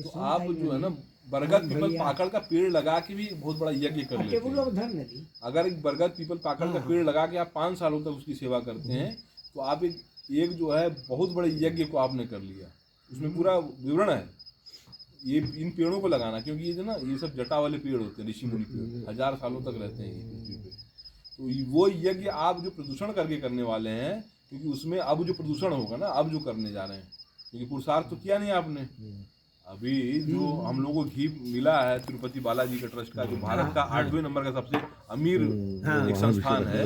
तो तो आप जो है ना बरगद पीपल पाकड़ का पेड़ लगा के भी बहुत बड़ा यज्ञ कर लेते हैं। अगर एक बरगद पीपल पाकड़ का पेड़ लगा के आप 5 सालों तक उसकी सेवा करते हैं तो आप एक जो है बहुत बड़े यज्ञ को आपने कर लिया। उसमें पूरा विवरण है ये इन पेड़ों को लगाना, क्योंकि ये जो ना ये सब जटा वाले पेड़ होते हैं, ऋषि मुनि पेड़ 1000 सालों तक रहते हैं ये पृथ्वी पे। तो वो यज्ञ आप जो प्रदूषण करके करने वाले हैं, क्योंकि उसमें अब जो प्रदूषण होगा ना, अब जो करने जा रहे हैं, क्योंकि पुरुषार्थ तो किया नहीं आपने। अभी जो हम लोगों को घी मिला है तिरुपति बालाजी का ट्रस्ट का, जो भारत का 8वें नंबर का सबसे अमीर एक संस्थान है,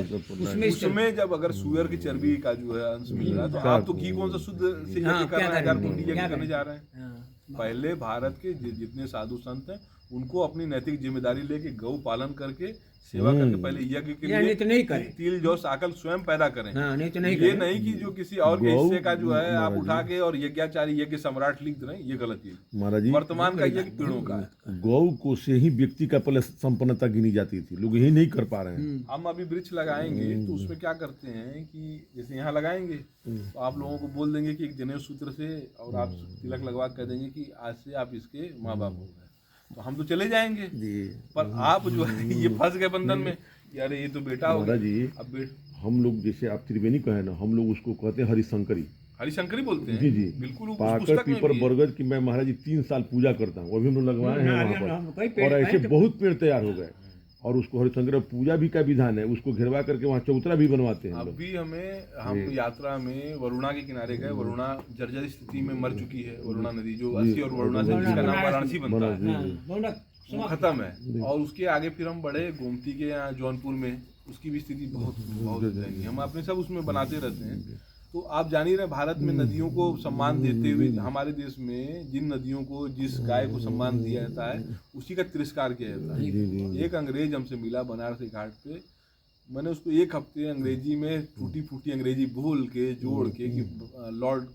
उसमें जब अगर सुअर की चर्बी का जो है अंश मिल रहा है तो आप तो घी कौन सा शुद्ध से यज्ञ कर रहे हैं, 1000 कुंडी यज्ञ करने जा रहे हैं। पहले भारत के जितने साधु संत हैं उनको अपनी नैतिक जिम्मेदारी लेके गौ पालन करके सेवा करके पहले यज्ञ के लिए तिल जौ साकल स्वयं पैदा करें। नहीं तो नहीं, ये नहीं कि जो किसी और के हिस्से का जो है आप उठा के और यज्ञाचारी यज्ञ सम्राट लिख रहे हैं, ये गलत है। महाराज जी, वर्तमान का यज्ञ पेड़ों का है। गौ को से ही व्यक्ति का पहले संपन्नता गिनी जाती थी, लोग यही नहीं कर पा रहे हैं। हम अभी वृक्ष लगाएंगे तो उसमें क्या करते हैं कि जैसे यहाँ लगाएंगे तो आप लोगों को बोल देंगे कि एक जनेऊ सूत्र से और आप तिलक लगवा कह देंगे कि आज से आप इसके माँ बाप हो गए, तो हम तो चले जाएंगे। पर आप जो है ये फंस गए बंधन में, अरे ये तो बेटा हो गया। जी अब हम लोग जैसे आप त्रिवेणी कहे ना, हम लोग उसको कहते हैं हरिशंकरी। हरिशंकरी बोलते हैं जी जी, बिल्कुल। पाकड़ पीपर बरगद की मैं महाराज जी 3 साल पूजा करता हूँ, अभी हम लोग लगवाए हैं वहाँ पर, और ऐसे बहुत पेड़ तैयार हो गए। और उसको हरिशंकर पूजा भी का विधान है, उसको घेरवा करके वहाँ चौतरा भी बनवाते हैं। अभी हम यात्रा में वरुणा के किनारे गए, वरुणा जर्जर स्थिति में मर चुकी है, वरुणा नदी जो 80 और वरुणा से जिसका नाम वाराणसी बनता है वो खत्म है। और उसके आगे फिर हम बढ़े गोमती के यहाँ जौनपुर में, उसकी भी स्थिति बहुत दयनीय है। हम अपने सब उसमें बनाते रहते हैं। तो आप जान ही रहे भारत में नदियों को सम्मान देते हुए हमारे देश में जिन नदियों को जिस गाय को सम्मान दिया जाता है उसी का तिरस्कार किया जाता है। एक अंग्रेज हमसे मिला बनारस घाट पे, मैंने उसको 1 हफ्ते अंग्रेजी में टूटी फूटी अंग्रेजी बोल के जोड़ के कि लॉर्ड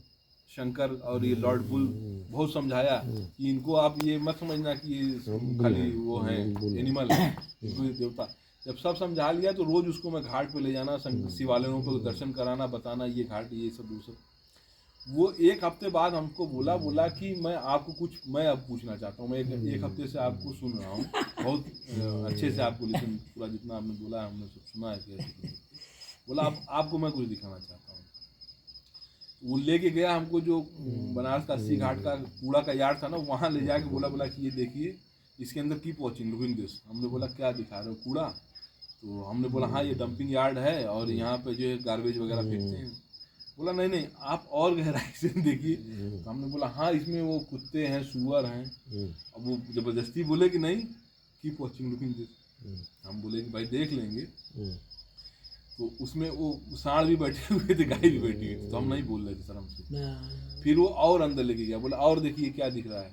शंकर और ये लॉर्ड बुल बहुत समझाया कि इनको आप ये मत समझना कि ये खाली वो हैं एनिमल है, इनको देवता। जब सब समझा लिया तो रोज उसको मैं घाट पे ले जाना, शिवालयों को दर्शन कराना, बताना ये घाट ये सब वो सब। वो 1 हफ्ते बाद हमको बोला कि मैं आपको कुछ मैं अब पूछना चाहता हूँ, मैं एक हफ्ते से आपको सुन रहा हूँ, बहुत अच्छे से आपको लिसन पूरा जितना आपने बोला हमने सब सुना है। बोला आपको मैं कुछ दिखाना चाहता हूँ। वो लेके गया हमको जो बनारस का 80 घाट का कूड़ा का यार्ड था ना, वहाँ ले जाके बोला कि ये देखिए इसके अंदर कीप वॉचिंग लुकिंग दिस। हमने बोला क्या दिखा रहे हो, कूड़ा? तो हमने बोला हाँ ये डंपिंग यार्ड है और यहाँ पे जो है गार्बेज वगैरह फेंकते हैं। बोला नहीं आप और गहराई से देखिए। तो हमने बोला हाँ इसमें वो कुत्ते हैं, सुअर हैं। अब वो जबरदस्ती बोले कि नहीं कीप वॉचिंग लुकिंग दिस। हम बोले कि भाई देख लेंगे। तो उसमें वो सांड भी बैठे हुए थे, गाय भी बैठी हुई थी, तो हम नहीं बोल रहे थे शर्म से। फिर वो और अंदर लेके गया, बोला और देखिए क्या दिख रहा है।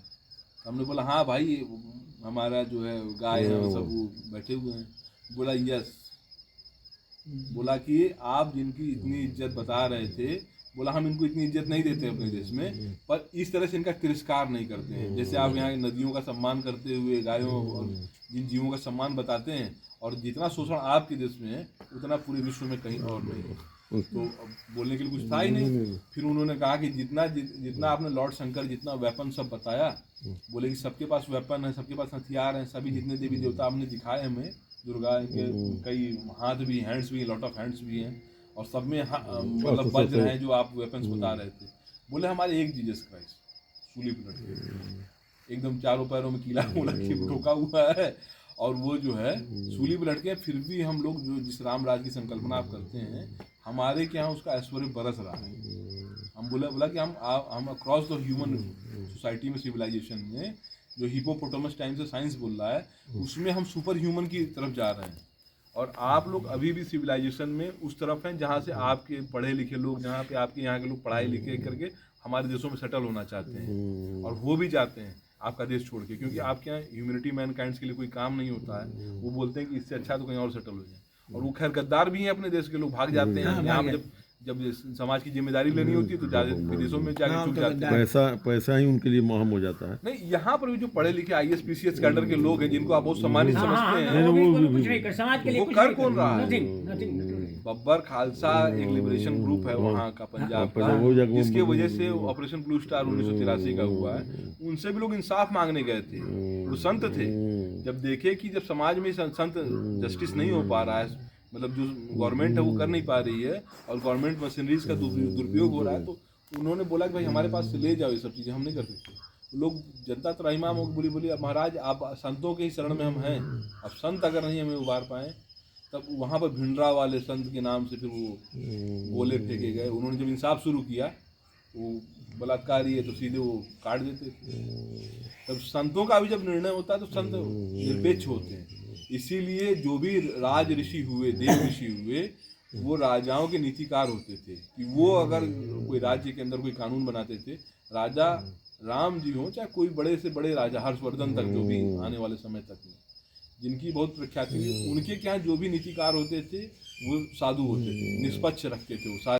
हमने बोला हाँ भाई हमारा जो है गाय है वो सब वो बैठे हुए हैं। बोला यस। बोला कि आप जिनकी इतनी इज्जत बता रहे थे, बोला हम इनको इतनी इज्जत नहीं देते अपने देश में, पर इस तरह से इनका तिरस्कार नहीं करते हैं जैसे आप यहाँ नदियों का सम्मान करते हुए गायों और जिन जीवों का सम्मान बताते हैं। और जितना शोषण आपके देश में है उतना पूरे विश्व में कहीं और नहीं है। तो बोलने के लिए कुछ था ही नहीं। फिर उन्होंने कहा कि जितना आपने लॉर्ड शंकर जितना वेपन सब बताया, बोले कि सबके पास वेपन है, सबके पास हथियार हैं, सभी जितने देवी देवता आपने दिखाए हमें, दुर्गा के कई हाथ भी, हैंड्स भी, लॉट ऑफ हैंड्स भी हैं, और सब में मतलब वज्र हैं जो आप वेपन्स बता रहे थे। बोले हमारे एक जीसस क्राइस्ट सूली पर लटके, एकदम चारों पैरों में कीला ठोका हुआ है, और वो जो है सूली पर लटके। फिर भी हम लोग जो जिस राम राज की संकल्पना आप करते हैं, हमारे के यहाँ उसका ऐश्वर्य बरस रहा है। हम बोला कि हम अक्रॉस द ह्यूमन सोसाइटी में, सिविलाइजेशन में, जो हिपोपोटामस टाइम से साइंस बोल रहा है, उसमें हम सुपर ह्यूमन की तरफ जा रहे हैं। और आप लोग अभी भी सिविलाइजेशन में उस तरफ हैं जहाँ से आपके पढ़े लिखे लोग, जहाँ पे आपके यहाँ के लोग पढ़ाई लिखे करके हमारे देशों में सेटल होना चाहते हैं, और वो भी जाते हैं आपका देश छोड़ के, क्योंकि आपके यहाँ ह्यूमैनिटी मैनकाइंड के लिए कोई काम नहीं होता है। वो बोलते हैं कि इससे अच्छा तो कहीं और सेटल हो जाए। और वो खैर गद्दार भी हैं, अपने देश के लोग भाग जाते हैं। यहाँ पे जब समाज की जिम्मेदारी लेनी होती है तो ज्यादा विदेशों में जाके छुप जाते हैं। पैसा ही उनके लिए महम हो जाता है। नहीं, यहाँ पर भी जो पढ़े लिखे IAS PCS कैडर के लोग हैं जिनको आप बहुत सम्मानित समझते हैं, कुछ नहीं कर, समाज के लिए वो कुछ कर नहीं कौन रहा है? नथिंग। बब्बर खालसा एक लिबरेशन ग्रुप है वहाँ का, पंजाब का, वो जगह जिसके वजह से ऑपरेशन ब्लू स्टार 1983 का हुआ है। उनसे भी लोग इंसाफ मांगने गए थे, वो संत थे। जब देखे कि जब समाज में संत जस्टिस नहीं हो पा रहा है, मतलब जो गवर्नमेंट है वो कर नहीं पा रही है और गवर्नमेंट मशीनरीज का दुरुपयोग हो रहा है, तो उन्होंने बोला कि भाई हमारे पास से ले जाओ ये सब चीज़ें, हम नहीं कर सकते। लोग जनता त्राहिमाम हो बोली अब महाराज आप संतों के ही शरण में हम हैं, अब संत अगर नहीं हमें उबार पाए, तब वहाँ पर भिंडरा वाले संत के नाम से फिर वो गोले फेंके गए। उन्होंने जब इंसाफ शुरू किया, वो बलात्कारी है तो सीधे वो काट देते थे। तब संतों का भी जब निर्णय होता है तो संत निरपेक्ष होते हैं। इसीलिए जो भी राज ऋषि हुए, देव ऋषि हुए, वो राजाओं के नीतिकार होते थे कि वो अगर कोई राज्य के अंदर कोई कानून बनाते थे, राजा राम जी हों चाहे कोई बड़े से बड़े राजा हर्षवर्धन तक, जो भी आने वाले समय तक में जिनकी बहुत प्रख्याति है, उनके क्या जो भी नीतिकार होते थे वो साधु होते थे, निष्पक्ष रखते थे वो सारे।